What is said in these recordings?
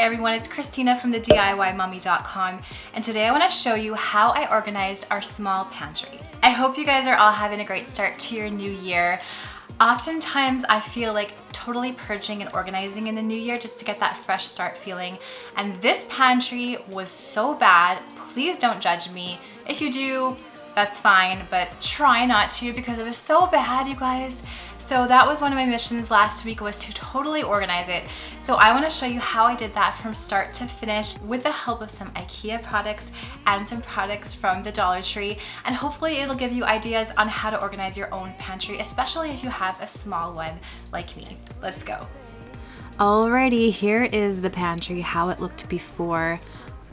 everyone, it's Christina from the DIYmummy.com, and today I want to show you how I organized our small pantry. I hope you guys are all having a great start to your new year. Oftentimes I feel like totally purging and organizing in the new year just to get that fresh start feeling, and this pantry was so bad. Please don't judge me. If you do, that's fine, but try not to because it was so bad, you guys. So that was one of my missions last week, was to totally organize it. So I want to show you how I did that from start to finish with the help of some Ikea products and some products from the Dollar Tree. And hopefully it'll give you ideas on how to organize your own pantry, especially if you have a small one like me. Let's go. Alrighty, here is the pantry, how it looked before.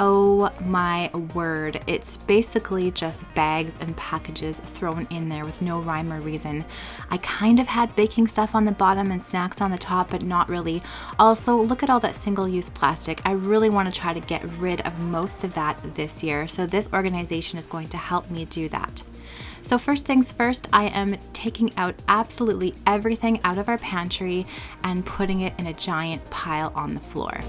Oh my word, it's basically just bags and packages thrown in there with no rhyme or reason. I kind of had baking stuff on the bottom and snacks on the top, but not really. Also, look at all that single-use plastic. I really want to try to get rid of most of that this year, so this organization is going to help me do that. So first things first, I am taking out absolutely everything out of our pantry and putting it in a giant pile on the floor.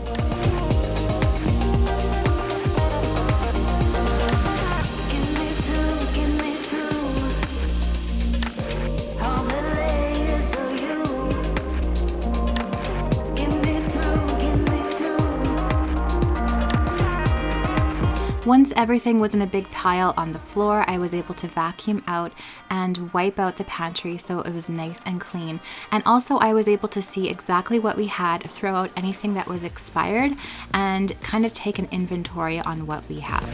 Once everything was in a big pile on the floor, I was able to vacuum out and wipe out the pantry so it was nice and clean. And also I was able to see exactly what we had, throw out anything that was expired, and kind of take an inventory on what we have.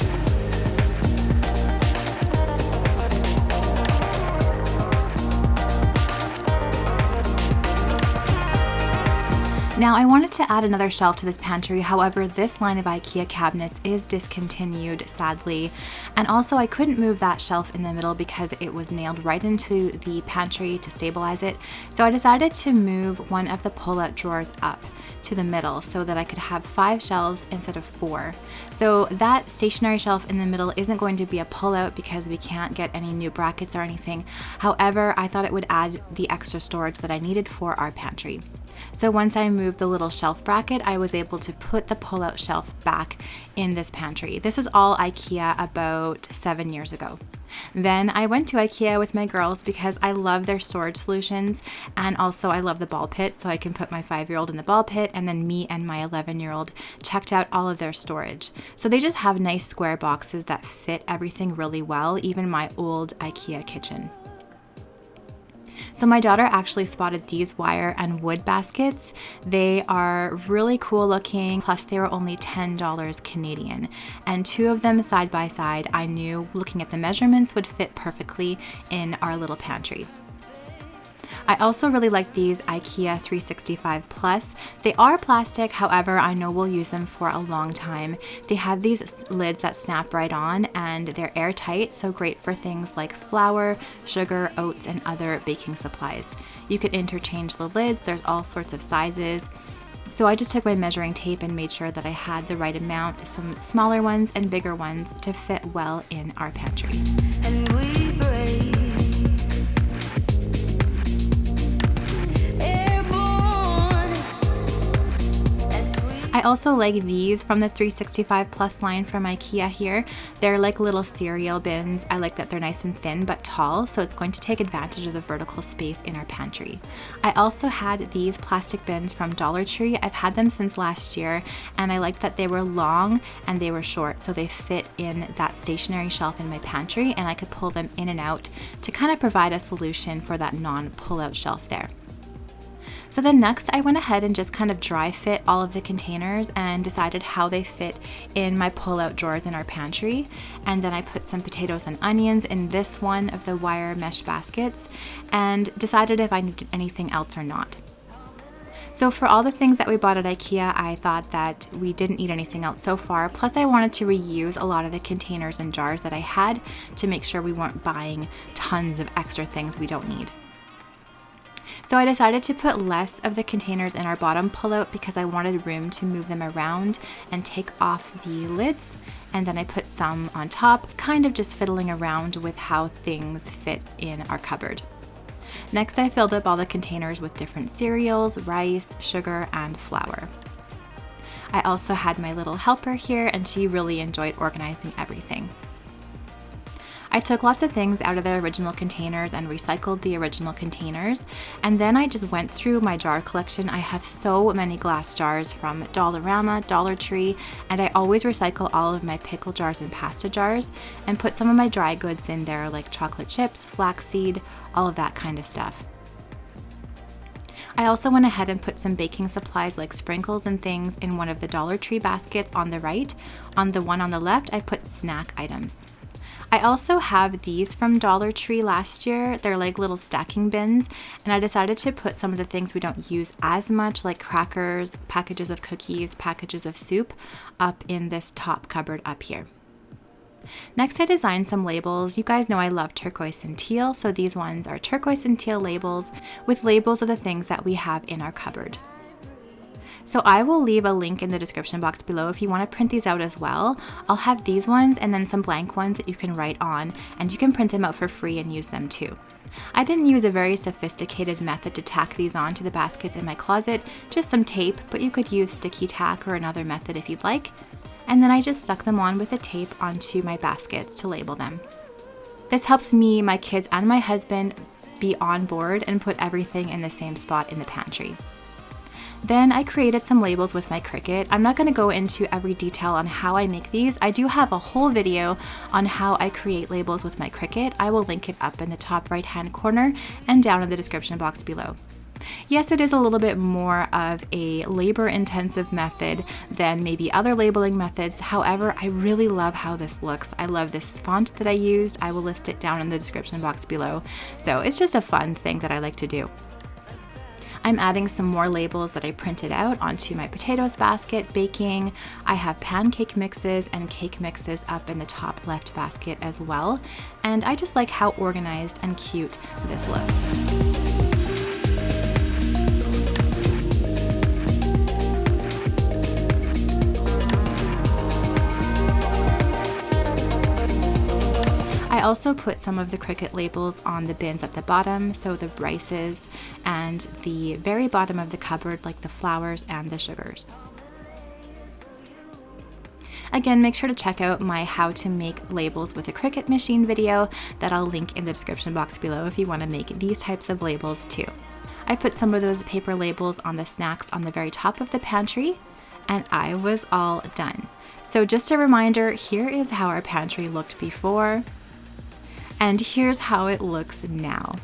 Now I wanted to add another shelf to this pantry, however this line of Ikea cabinets is discontinued, sadly. And also I couldn't move that shelf in the middle because it was nailed right into the pantry to stabilize it. So I decided to move one of the pull-out drawers up to the middle so that I could have 5 shelves instead of 4. So that stationary shelf in the middle isn't going to be a pull-out because we can't get any new brackets or anything. However, I thought it would add the extra storage that I needed for our pantry. So once I moved the little shelf bracket, I was able to put the pull-out shelf back in this pantry. This is all Ikea about 7 years ago. Then I went to Ikea with my girls because I love their storage solutions, and also I love the ball pit, so I can put my 5-year-old in the ball pit, and then me and my 11-year-old checked out all of their storage. So they just have nice square boxes that fit everything really well, even my old Ikea kitchen. So my daughter actually spotted these wire and wood baskets. They are really cool looking, plus they were only $10 Canadian. And 2 of them side by side, I knew looking at the measurements would fit perfectly in our little pantry. I also really like these Ikea 365 Plus. They are plastic, however, I know we'll use them for a long time. They have these lids that snap right on and they're airtight, so great for things like flour, sugar, oats, and other baking supplies. You could interchange the lids, there's all sorts of sizes. So I just took my measuring tape and made sure that I had the right amount, some smaller ones and bigger ones to fit well in our pantry. I also like these from the 365 Plus line from Ikea here. They're like little cereal bins. I like that they're nice and thin but tall, so it's going to take advantage of the vertical space in our pantry. I also had these plastic bins from Dollar Tree. I've had them since last year, and I liked that they were long and they were short, so they fit in that stationary shelf in my pantry, and I could pull them in and out to kind of provide a solution for that non-pull-out shelf there. So then next I went ahead and just kind of dry fit all of the containers and decided how they fit in my pull-out drawers in our pantry. And then I put some potatoes and onions in this one of the wire mesh baskets and decided if I needed anything else or not. So for all the things that we bought at Ikea, I thought that we didn't need anything else so far. Plus I wanted to reuse a lot of the containers and jars that I had to make sure we weren't buying tons of extra things we don't need. So I decided to put less of the containers in our bottom pullout because I wanted room to move them around and take off the lids. And then I put some on top, kind of just fiddling around with how things fit in our cupboard. Next, I filled up all the containers with different cereals, rice, sugar, and flour. I also had my little helper here, and she really enjoyed organizing everything. I took lots of things out of their original containers and recycled the original containers, and then I just went through my jar collection. I have so many glass jars from Dollarama, Dollar Tree, and I always recycle all of my pickle jars and pasta jars and put some of my dry goods in there, like chocolate chips, flaxseed, all of that kind of stuff. I also went ahead and put some baking supplies like sprinkles and things in one of the Dollar Tree baskets on the right. On the one on the left, I put snack items. I also have these from Dollar Tree last year. They're like little stacking bins, and I decided to put some of the things we don't use as much, like crackers, packages of cookies, packages of soup, up in this top cupboard up here. Next, I designed some labels. You guys know I love turquoise and teal, so these ones are turquoise and teal labels with labels of the things that we have in our cupboard. So I will leave a link in the description box below if you want to print these out as well. I'll have these ones and then some blank ones that you can write on, and you can print them out for free and use them too. I didn't use a very sophisticated method to tack these onto the baskets in my closet, just some tape, but you could use sticky tack or another method if you'd like. And then I just stuck them on with a tape onto my baskets to label them. This helps me, my kids, and my husband be on board and put everything in the same spot in the pantry. Then I created some labels with my Cricut. I'm not going to go into every detail on how I make these. I do have a whole video on how I create labels with my Cricut. I will link it up in the top right hand corner and down in the description box below. Yes, it is a little bit more of a labor-intensive method than maybe other labeling methods. However, I really love how this looks. I love this font that I used. I will list it down in the description box below. So it's just a fun thing that I like to do. I'm adding some more labels that I printed out onto my potatoes basket, baking. I have pancake mixes and cake mixes up in the top left basket as well. And I just like how organized and cute this looks. I also put some of the Cricut labels on the bins at the bottom, so the rices, and the very bottom of the cupboard, like the flours and the sugars. Again, make sure to check out my how to make labels with a Cricut machine video that I'll link in the description box below if you want to make these types of labels too. I put some of those paper labels on the snacks on the very top of the pantry, and I was all done. So just a reminder, here is how our pantry looked before. And here's how it looks now.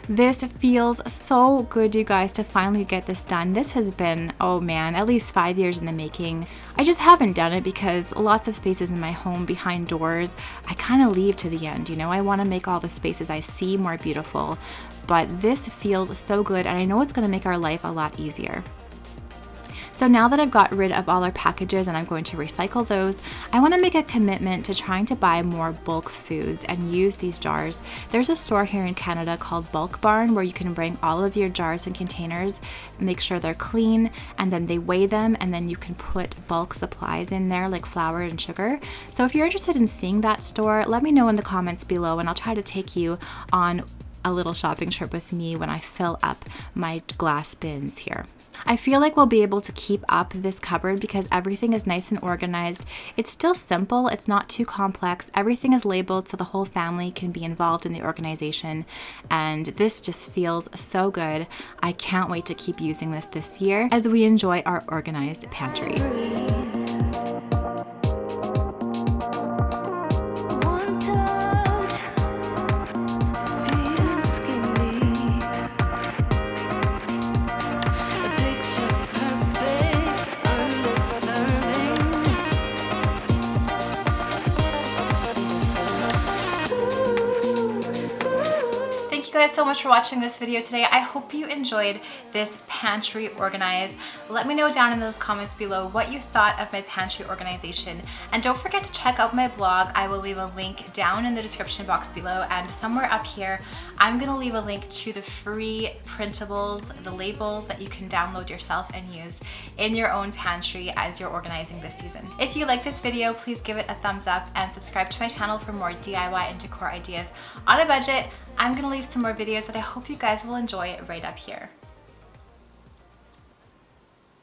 This feels so good, you guys, to finally get this done. This has been, oh man, at least 5 years in the making. I just haven't done it because lots of spaces in my home behind doors, I kind of leave to the end, you know? I want to make all the spaces I see more beautiful, but this feels so good, and I know it's going to make our life a lot easier. So now that I've got rid of all our packages and I'm going to recycle those, I want to make a commitment to trying to buy more bulk foods and use these jars. There's a store here in Canada called Bulk Barn where you can bring all of your jars and containers, make sure they're clean, and then they weigh them, and then you can put bulk supplies in there like flour and sugar. So if you're interested in seeing that store, let me know in the comments below and I'll try to take you on a little shopping trip with me when I fill up my glass bins here. I feel like we'll be able to keep up this cupboard because everything is nice and organized. It's still simple, it's not too complex. Everything is labeled so the whole family can be involved in the organization, and this just feels so good. I can't wait to keep using this year as we enjoy our organized pantry. Thank you guys so much for watching this video today. I hope you enjoyed this pantry organize. Let me know down in those comments below what you thought of my pantry organization. And don't forget to check out my blog. I will leave a link down in the description box below, and somewhere up here, I'm gonna leave a link to the free printables, the labels that you can download yourself and use in your own pantry as you're organizing this season. If you like this video, please give it a thumbs up and subscribe to my channel for more DIY and decor ideas on a budget. I'm gonna leave some more videos that I hope you guys will enjoy right up here.